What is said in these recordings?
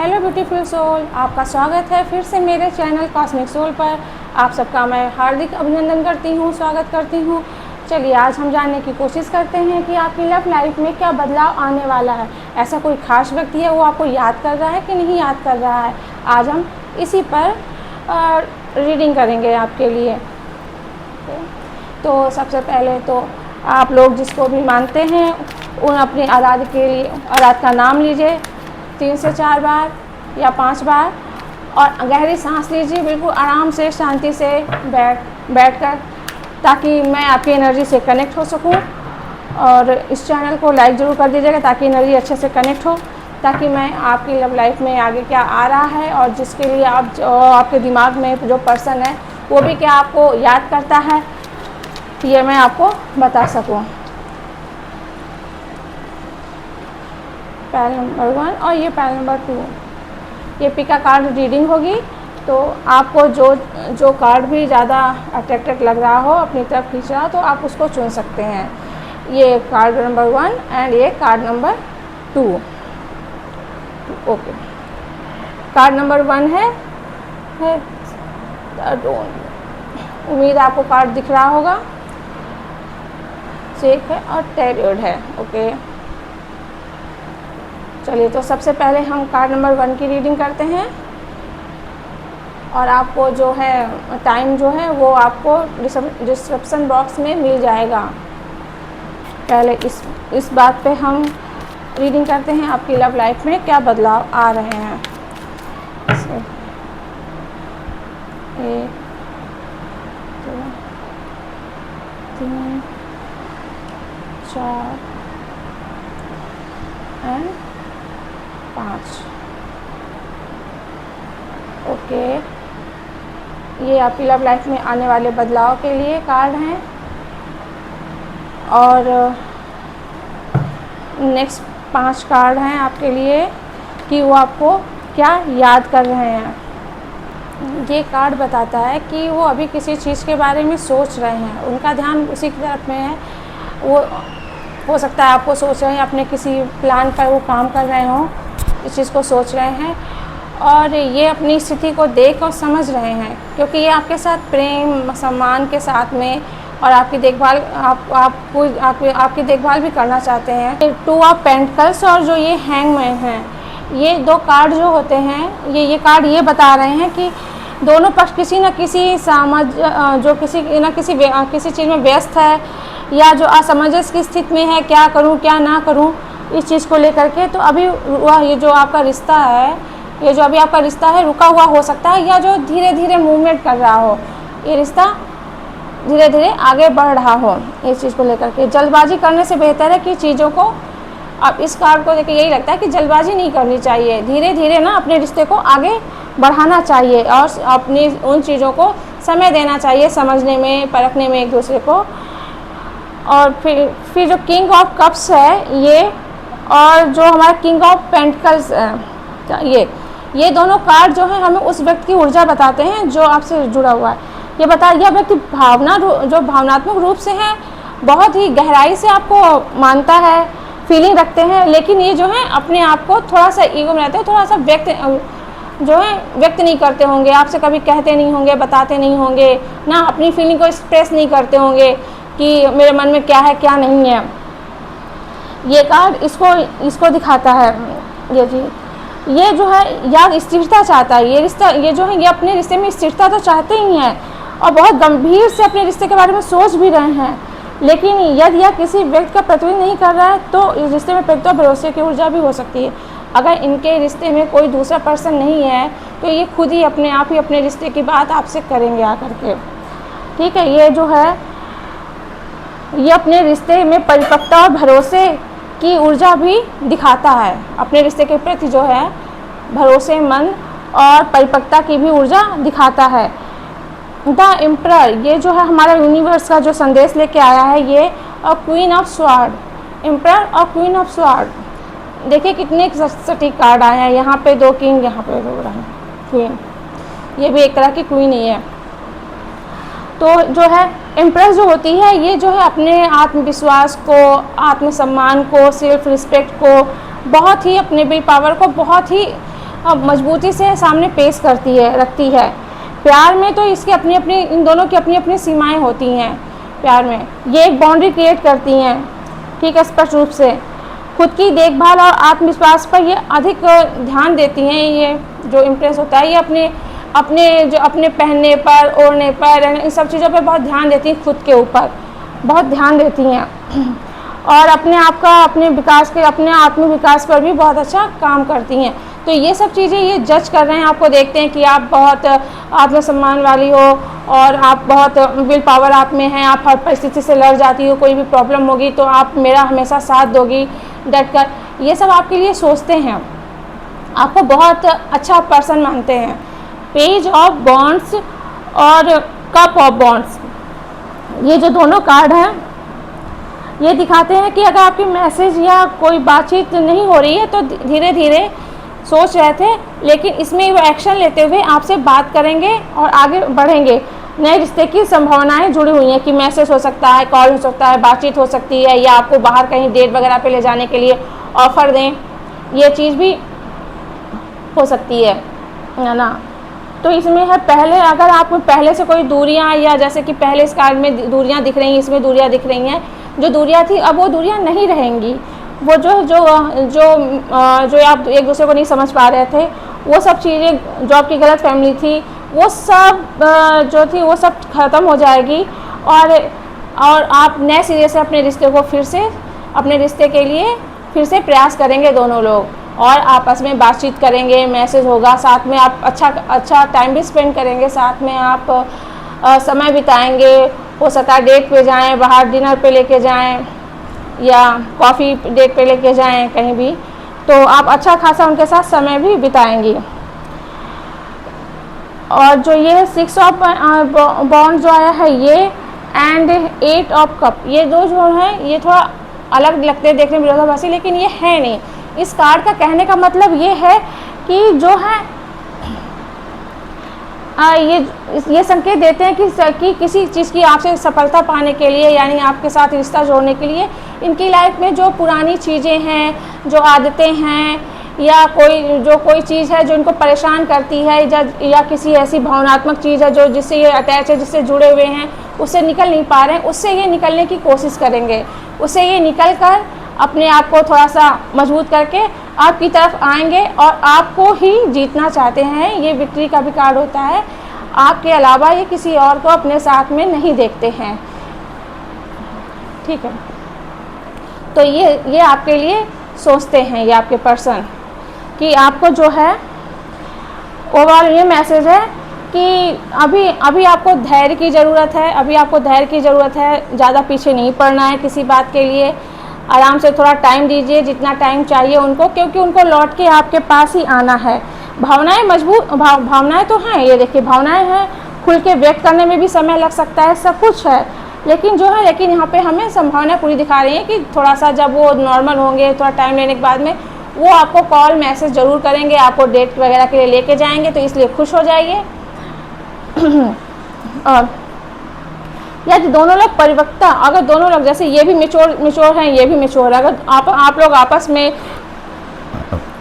Hello beautiful soul, आपका स्वागत है फिर से मेरे चैनल कॉस्मिक सोल पर। आप सबका मैं हार्दिक अभिनंदन करती हूँ, स्वागत करती हूँ। चलिए आज हम जानने की कोशिश करते हैं कि आपकी लव लाइफ में क्या बदलाव आने वाला है। ऐसा कोई ख़ास व्यक्ति है, वो आपको याद कर रहा है कि नहीं याद कर रहा है। आज हम इसी पर रीडिंग करेंगे आपके लिए। तो सबसे पहले तो आप लोग जिसको भी मानते हैं उन अपनी आराध्य के लिए आराध्य का नाम लीजिए 3 से 4 बार या 5 बार और गहरी सांस लीजिए, बिल्कुल आराम से शांति से बैठकर, ताकि मैं आपकी एनर्जी से कनेक्ट हो सकूं। और इस चैनल को लाइक ज़रूर कर दीजिएगा ताकि एनर्जी अच्छे से कनेक्ट हो, ताकि मैं आपकी लव लाइफ में आगे क्या आ रहा है और जिसके लिए आपके दिमाग में जो पर्सन है वो भी क्या आपको याद करता है, ये मैं आपको बता सकूं। पैल नंबर 1 और ये पैल नंबर 2, ये पिका कार्ड रीडिंग होगी। तो आपको जो कार्ड भी ज़्यादा अट्रैक्टेड लग रहा हो, अपनी तरफ खींच रहा हो, तो आप उसको चुन सकते हैं। ये कार्ड नंबर 1 एंड ये card number 2। Okay, card number 1 है उम्मीद आपको कार्ड दिख रहा होगा। चेक है और टैरोड है। ओके, चलिए तो सबसे पहले हम कार्ड नंबर 1 की रीडिंग करते हैं और आपको जो है टाइम जो है वो आपको डिस्क्रिप्शन बॉक्स में मिल जाएगा। पहले इस बात पे हम रीडिंग करते हैं, आपकी लव लाइफ में क्या बदलाव आ रहे हैं। 1 2 3 4 एंड 5। ओके, ये आपकी लव लाइफ में आने वाले बदलाव के लिए कार्ड हैं। और नेक्स्ट 5 कार्ड हैं आपके लिए कि वो आपको क्या याद कर रहे हैं। ये कार्ड बताता है कि वो अभी किसी चीज़ के बारे में सोच रहे हैं, उनका ध्यान उसी की तरफ में है। वो हो सकता है आपको सोच रहे हैं, अपने किसी प्लान पर वो काम कर रहे हों, इस चीज़ को सोच रहे हैं और ये अपनी स्थिति को देख और समझ रहे हैं, क्योंकि ये आपके साथ प्रेम सम्मान के साथ में और आपकी देखभाल आपकी देखभाल भी करना चाहते हैं। 2 ऑफ पेंटिकल्स और जो ये हैंगमैन हैं, ये 2 कार्ड जो होते हैं, ये कार्ड ये बता रहे हैं कि दोनों पक्ष किसी न किसी किसी चीज़ में व्यस्त है या जो असमंजस की स्थिति में है, क्या करूं क्या ना करूं, इस चीज़ को लेकर के। तो अभी ये जो आपका रिश्ता है, ये जो अभी आपका रिश्ता है रुका हुआ हो सकता है, या जो धीरे धीरे मूवमेंट कर रहा हो, ये रिश्ता धीरे धीरे आगे बढ़ रहा हो। इस चीज़ को लेकर के जल्दबाजी करने से बेहतर है कि चीज़ों को, अब इस कार्ड को देखकर यही लगता है कि जल्दबाजी नहीं करनी चाहिए, धीरे धीरे ना अपने रिश्ते को आगे बढ़ाना चाहिए और अपनी उन चीज़ों को समय देना चाहिए, समझने में, परखने में एक दूसरे को। और फिर जो किंग ऑफ कप्स है ये, और जो हमारा किंग ऑफ पेंटिकल्स है, ये दोनों कार्ड जो है हमें उस व्यक्ति की ऊर्जा बताते हैं जो आपसे जुड़ा हुआ है। ये यह व्यक्ति भावनात्मक रूप से है, बहुत ही गहराई से आपको मानता है, फीलिंग रखते हैं, लेकिन ये जो है अपने आप को थोड़ा सा ईगो में रहते हैं, थोड़ा सा व्यक्त नहीं करते होंगे, आपसे कभी कहते नहीं होंगे, बताते नहीं होंगे ना, अपनी फीलिंग को एक्सप्रेस नहीं करते होंगे कि मेरे मन में क्या है क्या नहीं है। ये कार्ड इसको दिखाता है। ये जो है याद स्थिरता चाहता है, ये जो है ये अपने रिश्ते में स्थिरता तो चाहते ही हैं और बहुत गंभीर से अपने रिश्ते के बारे में सोच भी रहे हैं, लेकिन यदि यह किसी व्यक्ति का प्रतिनिधित्व नहीं कर रहा है तो इस रिश्ते में प्रति भरोसे की ऊर्जा भी हो सकती है। अगर इनके रिश्ते में कोई दूसरा पर्सन नहीं है तो ये खुद ही अपने आप ही अपने रिश्ते की बात आपसे करेंगे आकर के। ठीक है, ये जो है ये अपने रिश्ते में परिपक्वता और भरोसे की ऊर्जा भी दिखाता है, अपने रिश्ते के प्रति जो है भरोसेमंद और परिपक्वता की भी ऊर्जा दिखाता है। द एम्परर, ये जो है हमारा यूनिवर्स का जो संदेश लेके आया है, ये और क्वीन ऑफ स्वॉर्ड, एम्परर और क्वीन ऑफ स्वॉर्ड। देखिए कितने सटीक कार्ड आए हैं, यहाँ पे 2 किंग, यहाँ पे 2 क्वीन, ये भी एक तरह की क्वीन ही है। तो जो है एम्प्रेस जो होती है, ये जो है अपने आत्मविश्वास को, आत्मसम्मान को, सेल्फ रिस्पेक्ट को, बहुत ही अपने विल पावर को बहुत ही मजबूती से सामने पेश करती है, रखती है। प्यार में तो इसकी अपनी अपनी, इन दोनों की अपनी अपनी सीमाएं होती हैं। प्यार में ये एक बाउंड्री क्रिएट करती हैं, ठीक है, स्पष्ट रूप से। खुद की देखभाल और आत्मविश्वास पर ये अधिक ध्यान देती हैं। ये जो इम्प्रेस होता है, ये अपने पहनने पर, ओढ़ने पर, इन सब चीज़ों पर बहुत ध्यान देती हैं, खुद के ऊपर बहुत ध्यान देती हैं। और अपने आप का, अपने विकास के, अपने आत्म विकास पर भी बहुत अच्छा काम करती हैं। तो ये सब चीज़ें ये जज कर रहे हैं, आपको देखते हैं कि आप बहुत आत्मसम्मान वाली हो और आप बहुत विल पावर आप में है, आप हर परिस्थिति से लड़ जाती हो, कोई भी प्रॉब्लम होगी तो आप मेरा हमेशा साथ दोगी डट कर, ये सब आपके लिए सोचते हैं, आपको बहुत अच्छा पर्सन मानते हैं। पेज ऑफ बॉन्ड्स और कप ऑफ बॉन्ड्स, ये जो दोनों कार्ड हैं ये दिखाते हैं कि अगर आपकी मैसेज या कोई बातचीत नहीं हो रही है तो धीरे धीरे सोच रहे थे, लेकिन इसमें वो एक्शन लेते हुए आपसे बात करेंगे और आगे बढ़ेंगे। नए रिश्ते की संभावनाएं जुड़ी हुई हैं कि मैसेज हो सकता है, कॉल हो सकता है, बातचीत हो सकती है, या आपको बाहर कहीं डेट वगैरह पे ले जाने के लिए ऑफ़र दें, ये चीज़ भी हो सकती है ना। तो इसमें है, पहले अगर आप पहले से कोई दूरियां, या जैसे कि पहले इस कार्ड में दूरियां दिख रही हैं, इसमें दूरियां दिख रही हैं, जो दूरियां थी अब वो दूरियां नहीं रहेंगी। वो जो आप एक दूसरे को नहीं समझ पा रहे थे, वो सब चीज़ें, जो आपकी गलत फैमिली थी, वो सब जो थी वो सब ख़त्म हो जाएगी। और आप नए सिरे से अपने रिश्ते को अपने रिश्ते के लिए फिर से प्रयास करेंगे दोनों लोग, और आपस में बातचीत करेंगे, मैसेज होगा, साथ में आप अच्छा टाइम भी स्पेंड करेंगे, साथ में आप समय बिताएंगे। हो सकता है डेट पे जाएं, बाहर डिनर पे लेके जाएं, या कॉफ़ी डेट पे लेके जाएं कहीं भी, तो आप अच्छा खासा उनके साथ समय भी बिताएंगी। और जो ये 6 ऑफ बॉन्ड जो आया है ये, एंड 8 ऑफ कप, ये दो जो हैं ये थोड़ा अलग लगते हैं देखने में विरोधाभासी, लेकिन ये है नहीं। इस कार्ड का कहने का मतलब ये है कि जो है ये संकेत देते हैं कि किसी चीज़ की आपसे सफलता पाने के लिए, यानी आपके साथ रिश्ता जोड़ने के लिए, इनकी लाइफ में जो पुरानी चीज़ें हैं, जो आदतें हैं, या कोई चीज़ है जो इनको परेशान करती है, या किसी ऐसी भावनात्मक चीज़ है जो जिससे ये अटैच है, जिससे जुड़े हुए हैं, उससे निकल नहीं पा रहे हैं, उससे ये निकलने की कोशिश करेंगे। उससे ये निकल कर अपने आप को थोड़ा सा मजबूत करके आपकी तरफ आएंगे और आपको ही जीतना चाहते हैं। ये विक्ट्री का भी कार्ड होता है। आपके अलावा ये किसी और को अपने साथ में नहीं देखते हैं, ठीक है। तो ये आपके लिए सोचते हैं, ये आपके पर्सन, कि आपको जो है ओवरऑल ये मैसेज है कि अभी आपको धैर्य की ज़रूरत है, अभी आपको धैर्य की ज़रूरत है, ज़्यादा पीछे नहीं पड़ना है किसी बात के लिए। आराम से थोड़ा टाइम दीजिए, जितना टाइम चाहिए उनको, क्योंकि उनको लौट के आपके पास ही आना है। भावनाएं भावनाएं तो हैं, ये देखिए भावनाएं हैं, खुल के व्यक्त करने में भी समय लग सकता है, सब कुछ है, लेकिन यहाँ पे हमें संभावना पूरी दिखा रही है कि थोड़ा सा जब वो नॉर्मल होंगे, थोड़ा टाइम लेने के बाद में वो आपको कॉल मैसेज ज़रूर करेंगे, आपको डेट वगैरह के लिए लेके जाएंगे, तो इसलिए खुश हो जाइए। और यदि दोनों लोग परिपक्वता, अगर दोनों लोग, जैसे ये भी मिच्योर हैं, ये भी मिच्योर है, अगर आप लोग आपस में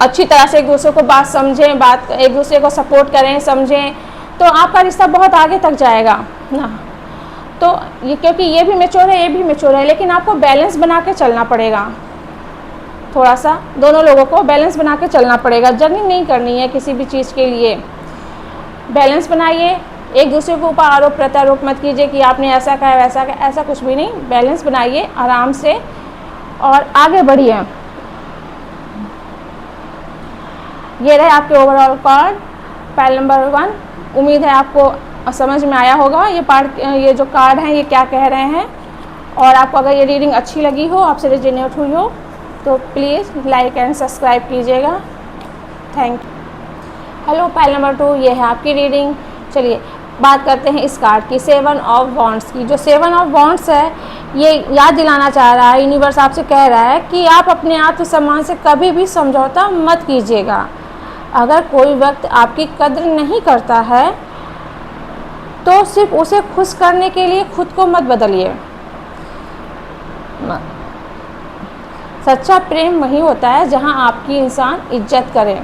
अच्छी तरह से एक दूसरे को बात समझें, एक दूसरे को सपोर्ट करें, समझें, तो आपका रिश्ता बहुत आगे तक जाएगा ना। तो ये, क्योंकि ये भी मैच्योर है, ये भी मैच्योर है, लेकिन आपको बैलेंस बना के चलना पड़ेगा। थोड़ा सा दोनों लोगों को बैलेंस बना के चलना पड़ेगा। जर्नी नहीं करनी है किसी भी चीज़ के लिए। बैलेंस बनाइए, एक दूसरे के ऊपर आरोप प्रत्यारोप मत कीजिए कि आपने ऐसा कहा वैसा कहा, ऐसा कुछ भी नहीं। बैलेंस बनाइए आराम से और आगे बढ़िए। ये रहे आपके ओवरऑल कार्ड, फाइल नंबर 1। उम्मीद है आपको समझ में आया होगा ये जो कार्ड हैं ये क्या कह रहे हैं। और आपको अगर ये रीडिंग अच्छी लगी हो, आपसे रेजोनेट हुई हो, तो प्लीज़ लाइक एंड सब्सक्राइब कीजिएगा। Thank you. Hello, file number 2, ये है आपकी रीडिंग। चलिए बात करते हैं इस कार्ड की, 7 ऑफ वॉन्ड्स की। जो 7 ऑफ वॉन्ड्स है ये याद दिलाना चाह रहा है, यूनिवर्स आपसे कह रहा है कि आप अपने आत्मसम्मान से कभी भी समझौता मत कीजिएगा। अगर कोई व्यक्ति आपकी कद्र नहीं करता है तो सिर्फ उसे खुश करने के लिए खुद को मत बदलिए। सच्चा प्रेम वही होता है जहां आपकी इंसान इज्जत करे।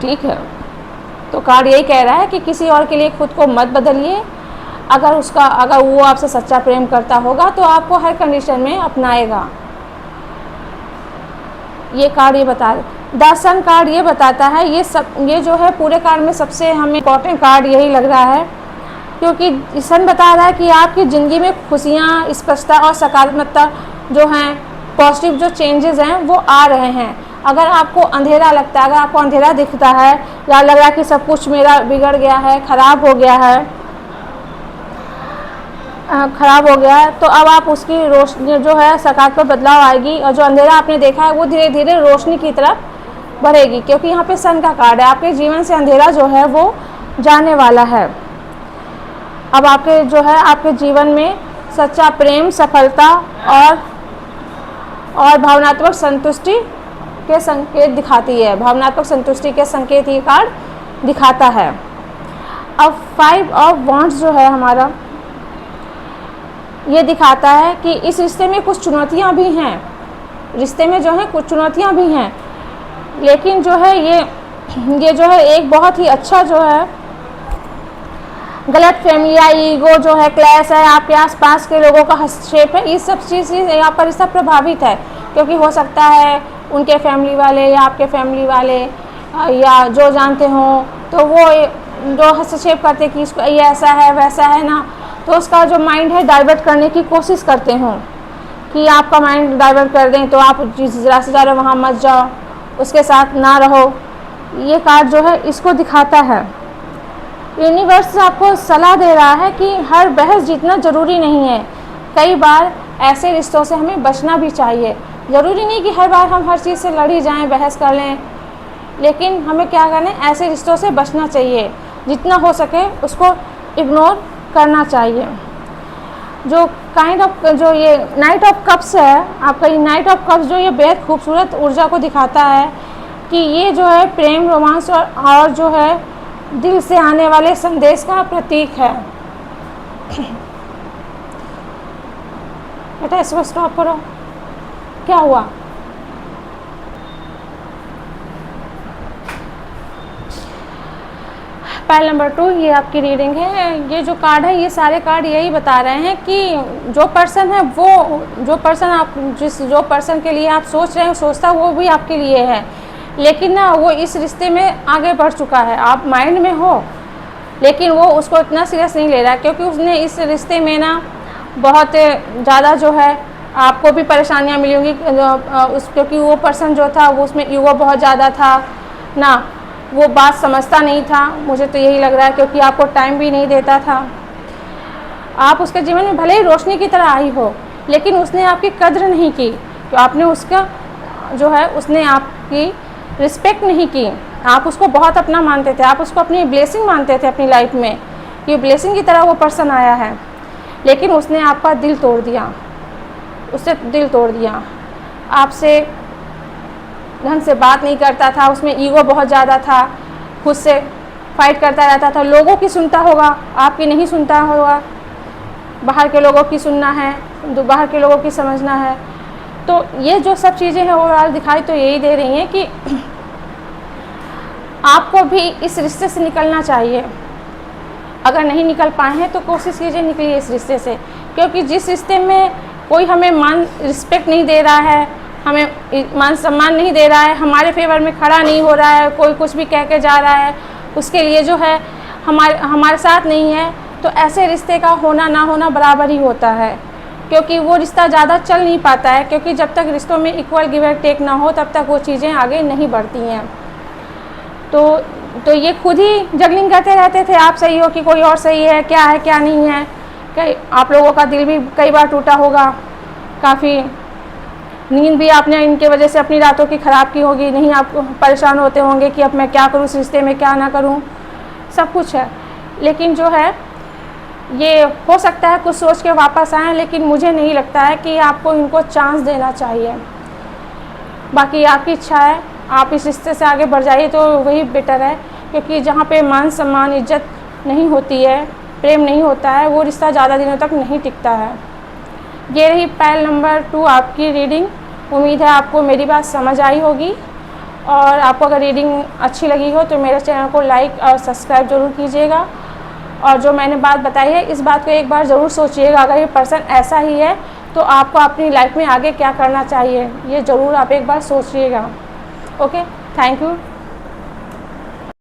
ठीक है। तो कार्ड यही कह रहा है कि किसी और के लिए खुद को मत बदलिए। अगर वो आपसे सच्चा प्रेम करता होगा तो आपको हर कंडीशन में अपनाएगा। ये कार्ड ये बता द सन कार्ड ये बताता है, ये जो है पूरे कार्ड में सबसे हमें इम्पोर्टेंट कार्ड यही लग रहा है, क्योंकि सन बता रहा है कि आपकी ज़िंदगी में खुशियाँ, स्पष्टता और सकारात्मकता जो हैं, पॉजिटिव जो चेंजेस हैं वो आ रहे हैं। अगर आपको अंधेरा लगता है, अगर आपको अंधेरा दिखता है या लग रहा है कि सब कुछ मेरा बिगड़ गया है, ख़राब हो गया है, तो अब आप उसकी रोशनी जो है सकारात्मक बदलाव आएगी, और जो अंधेरा आपने देखा है वो धीरे धीरे रोशनी की तरफ बढ़ेगी, क्योंकि यहाँ पे सन का कार्ड है। आपके जीवन से अंधेरा जो है वो जाने वाला है। अब आपके जीवन में सच्चा प्रेम, सफलता और भावनात्मक संतुष्टि के संकेत दिखाती है। भावनात्मक संतुष्टि के संकेत ये कार्ड दिखाता है। अब 5 ऑफ वॉन्ड्स जो है हमारा, ये दिखाता है कि इस रिश्ते में कुछ चुनौतियां भी हैं, रिश्ते में जो है कुछ चुनौतियां भी हैं, लेकिन जो है ये जो है एक बहुत ही अच्छा जो है, गलत फहमी या ईगो जो है, क्लैश है, आपके आसपास के लोगों का हस्तक्षेप है, इस सब चीज़ से यहाँ पर रिश्ता प्रभावित है। क्योंकि हो सकता है उनके फैमिली वाले या आपके फैमिली वाले या जो जानते हों, तो वो जो हस्तक्षेप करते कि इसको ये ऐसा है वैसा है ना, तो उसका जो माइंड है डाइवर्ट करने की कोशिश करते हों, कि आपका माइंड डाइवर्ट कर दें, तो आप जिस ज़रा से ज़्यादा वहाँ मत जाओ, उसके साथ ना रहो। ये कार्ड जो है इसको दिखाता है। यूनिवर्स आपको सलाह दे रहा है कि हर बहस जीतना ज़रूरी नहीं है। कई बार ऐसे रिश्तों से हमें बचना भी चाहिए। ज़रूरी नहीं कि हर बार हम हर चीज़ से लड़ी जाएं, बहस कर लें, लेकिन हमें क्या करना है, ऐसे रिश्तों से बचना चाहिए। जितना हो सके उसको इग्नोर करना चाहिए। जो ये नाइट ऑफ कप्स है आपका, ये नाइट ऑफ कप्स जो ये बेहद खूबसूरत ऊर्जा को दिखाता है कि ये जो है प्रेम, रोमांस और जो है दिल से आने वाले संदेश का प्रतीक है। बेटा इसको स्टॉप करो, क्या हुआ? पाइल नंबर 2 ये आपकी रीडिंग है। ये जो कार्ड है, ये सारे कार्ड यही बता रहे हैं कि जो पर्सन है वो, जो पर्सन के लिए आप सोच रहे हैं, सोचता वो भी आपके लिए है, लेकिन ना वो इस रिश्ते में आगे बढ़ चुका है। आप माइंड में हो, लेकिन वो उसको इतना सीरियस नहीं ले रहा है, क्योंकि उसने इस रिश्ते में ना बहुत ज़्यादा जो है आपको भी परेशानियाँ मिली होंगी, क्योंकि वो पर्सन जो था वो उसमें ईगो बहुत ज़्यादा था ना, वो बात समझता नहीं था। मुझे तो यही लग रहा है, क्योंकि आपको टाइम भी नहीं देता था। आप उसके जीवन में भले ही रोशनी की तरह आई हो, लेकिन उसने आपकी कद्र नहीं की, तो आपने उसका जो है उसने आपकी रिस्पेक्ट नहीं की। आप उसको बहुत अपना मानते थे, आप उसको अपनी ब्लेसिंग मानते थे अपनी लाइफ में, कि ब्लेसिंग की तरह वो पर्सन आया है, लेकिन उसने आपका दिल तोड़ दिया, उससे दिल तोड़ दिया। आपसे ढंग से बात नहीं करता था, उसमें ईगो बहुत ज़्यादा था, खुद से फाइट करता रहता था। लोगों की सुनता होगा, आपकी नहीं सुनता होगा। बाहर के लोगों की सुनना है, बाहर के लोगों की समझना है। तो ये जो सब चीज़ें हैं ओवरऑल दिखाई तो यही दे रही हैं कि आपको भी इस रिश्ते से निकलना चाहिए। अगर नहीं निकल पाए हैं तो कोशिश कीजिए निकलिए इस रिश्ते से, क्योंकि जिस रिश्ते में कोई हमें रिस्पेक्ट नहीं दे रहा है, हमें मान सम्मान नहीं दे रहा है, हमारे फेवर में खड़ा नहीं हो रहा है, कोई कुछ भी कह के जा रहा है, उसके लिए जो है हमारे साथ नहीं है, तो ऐसे रिश्ते का होना ना होना बराबर ही होता है, क्योंकि वो रिश्ता ज़्यादा चल नहीं पाता है। क्योंकि जब तक रिश्तों में इक्वल गिव एंड टेक ना हो, तब तक वो चीज़ें आगे नहीं बढ़ती हैं। तो ये खुद ही जगलिंग करते रहते थे, आप सही हो कि कोई और सही है, क्या है क्या नहीं है। कई आप लोगों का दिल भी कई बार टूटा होगा, काफ़ी नींद भी आपने इनके वजह से अपनी रातों की ख़राब की होगी, नहीं आप परेशान होते होंगे कि अब मैं क्या करूँ, इस रिश्ते में क्या ना करूँ, सब कुछ है। लेकिन जो है ये हो सकता है कुछ सोच के वापस आएँ, लेकिन मुझे नहीं लगता है कि आपको इनको चांस देना चाहिए। बाकी आपकी इच्छा है, आप इस रिश्ते से आगे बढ़ जाइए तो वही बेटर है, क्योंकि जहाँ पे मान सम्मान इज्जत नहीं होती है, प्रेम नहीं होता है, वो रिश्ता ज़्यादा दिनों तक नहीं टिकता है। ये रही पाइल नंबर 2 आपकी रीडिंग। उम्मीद है आपको मेरी बात समझ आई होगी और आपको अगर रीडिंग अच्छी लगी हो तो मेरे चैनल को लाइक और सब्सक्राइब ज़रूर कीजिएगा। और जो मैंने बात बताई है इस बात को एक बार ज़रूर सोचिएगा, अगर ये पर्सन ऐसा ही है तो आपको अपनी लाइफ में आगे क्या करना चाहिए, ये ज़रूर आप एक बार सोचिएगा। Okay, thank you.